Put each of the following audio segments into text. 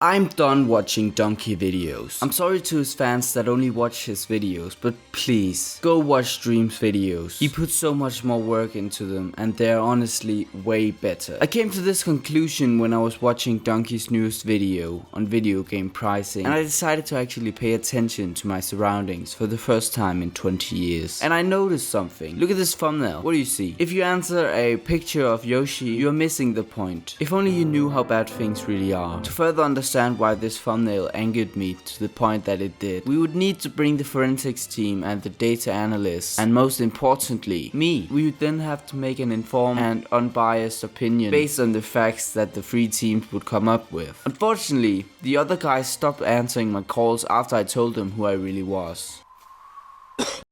I'm done watching Dunkey videos. I'm sorry to his fans that only watch his videos, but please, go watch Dream's videos. He puts so much more work into them and they're honestly way better. I came to this conclusion when I was watching Dunkey's newest video on video game pricing, and I decided to actually pay attention to my surroundings for the first time in 20 years. And I noticed something. Look at this thumbnail. What do you see? If you answer a picture of Yoshi, you're missing the point. If only you knew how bad things really are. To further understand why this thumbnail angered me to the point that it did, we would need to bring the forensics team and the data analysts, and most importantly, me. We would then have to make an informed and unbiased opinion based on the facts that the three teams would come up with. Unfortunately, the other guys stopped answering my calls after I told them who I really was.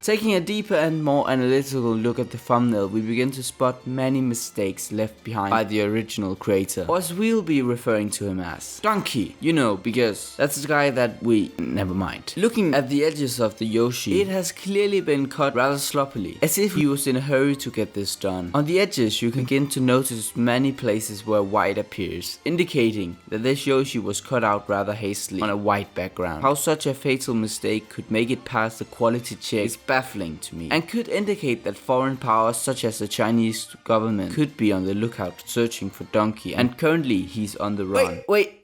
Taking a deeper and more analytical look at the thumbnail, we begin to spot many mistakes left behind by the original creator, or as we'll be referring to him as, Dunkey. You know, because that's the guy that never mind. Looking at the edges of the Yoshi, it has clearly been cut rather sloppily, as if he was in a hurry to get this done. On the edges, you can begin to notice many places where white appears, indicating that this Yoshi was cut out rather hastily on a white background. How such a fatal mistake could make it past the quality check is baffling to me, and could indicate that foreign powers such as the Chinese government could be on the lookout searching for Dunkey, and currently he's on the run. Wait.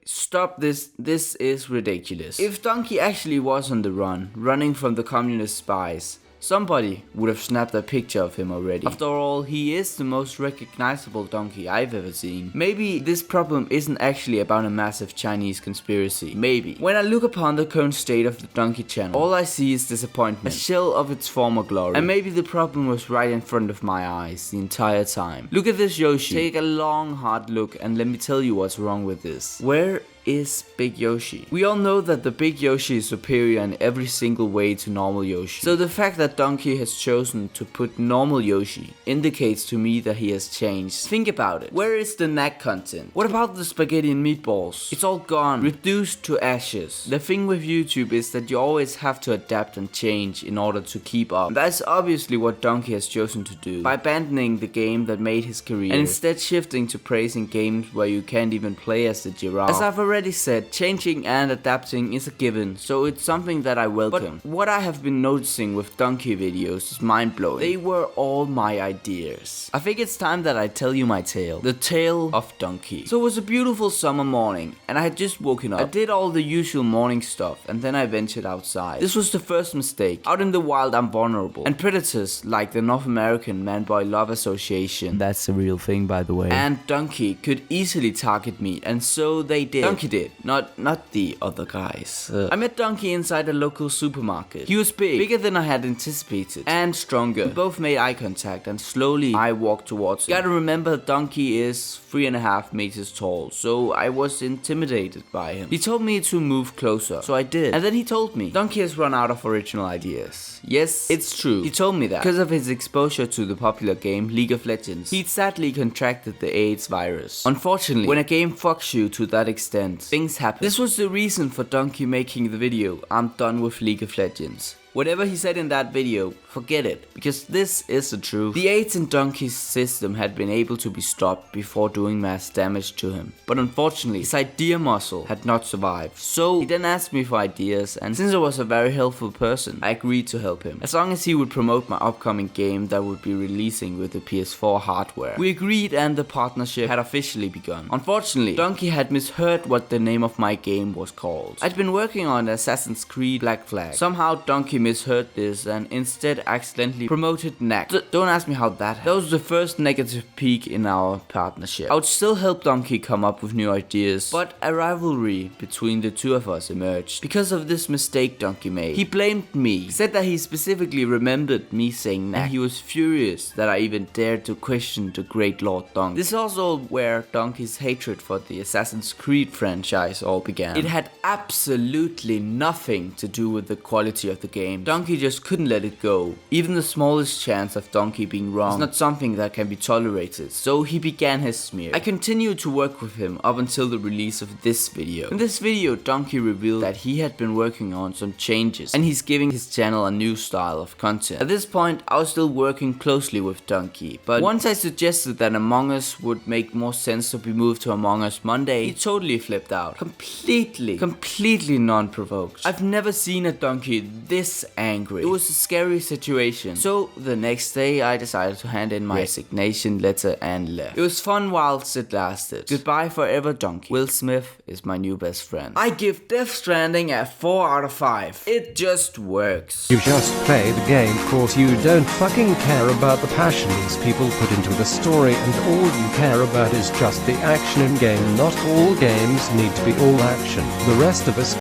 Stop this. This is ridiculous. If Dunkey actually was on the run, running from the communist spies, somebody would have snapped a picture of him already. After all, he is the most recognizable Dunkey I've ever seen. Maybe this problem isn't actually about a massive Chinese conspiracy. Maybe. When I look upon the current state of the Dunkey channel, all I see is disappointment, a shell of its former glory. And maybe the problem was right in front of my eyes the entire time. Look at this Yoshi. Take a long, hard look and let me tell you what's wrong with this. Where is Big Yoshi? We all know that the Big Yoshi is superior in every single way to normal Yoshi. So the fact that Dunkey has chosen to put normal Yoshi indicates to me that he has changed. Think about it. Where is the Knack content? What about the Spaghetti and Meatballs? It's all gone, reduced to ashes. The thing with YouTube is that you always have to adapt and change in order to keep up. And that's obviously what Dunkey has chosen to do, by abandoning the game that made his career, and instead shifting to praising games where you can't even play as the giraffe. As I've already said, changing and adapting is a given, so it's something that I welcome. But what I have been noticing with Dunkey videos is mind-blowing. They were all my ideas. I think it's time that I tell you my tale. The tale of Dunkey. So it was a beautiful summer morning, and I had just woken up. I did all the usual morning stuff, and then I ventured outside. This was the first mistake. Out in the wild, I'm vulnerable, and predators like the North American Man-Boy Love Association, that's a real thing by the way, and Dunkey could easily target me, and so they did. Dunkey did, not the other guys. I met Dunkey inside a local supermarket. He was bigger than I had anticipated, and stronger. We both made eye contact, and slowly I walked towards him. You gotta remember, Dunkey is 3.5 meters tall, so I was intimidated by him. He told me to move closer, so I did. And then he told me, Dunkey has run out of original ideas. Yes, it's true. He told me that because of his exposure to the popular game League of Legends, he'd sadly contracted the AIDS virus. Unfortunately, when a game fucks you to that extent, things happen. This was the reason for Dunkey making the video, I'm done with League of Legends. Whatever he said in that video, forget it, because this is the truth. The AIDS in Dunkey's system had been able to be stopped before doing mass damage to him, but unfortunately his idea muscle had not survived. So he then asked me for ideas, and since I was a very helpful person, I agreed to help him, as long as he would promote my upcoming game that would be releasing with the PS4 hardware. We agreed, and the partnership had officially begun. Unfortunately, Dunkey had misheard what the name of my game was called. I'd been working on Assassin's Creed Black Flag. Somehow Dunkey misheard this and instead accidentally promoted Knack. Don't ask me how that happened. That was the first negative peak in our partnership. I would still help Dunkey come up with new ideas, but a rivalry between the two of us emerged because of this mistake Dunkey made. He blamed me. He said that he specifically remembered me saying Knack, and he was furious that I even dared to question the great Lord Dunk. This is also where Dunkey's hatred for the Assassin's Creed franchise all began. It had absolutely nothing to do with the quality of the game, game. Dunkey just couldn't let it go. Even the smallest chance of Dunkey being wrong is not something that can be tolerated, so he began his smear. I continued to work with him up until the release of this video. In this video, Dunkey revealed that he had been working on some changes, and he's giving his channel a new style of content. At this point, I was still working closely with Dunkey, but once I suggested that Among Us would make more sense to be moved to Among Us Monday, he totally flipped out. Completely non-provoked. I've never seen a Dunkey this angry. It was a scary situation. So the next day I decided to hand in my resignation letter and left. It was fun whilst it lasted. Goodbye forever, Dunkey. Will Smith is my new best friend. I give Death Stranding a 4 out of 5. It just works. You just play the game cause you don't fucking care about the passion these people put into the story, and all you care about is just the action in game. Not all games need to be all action. The rest of us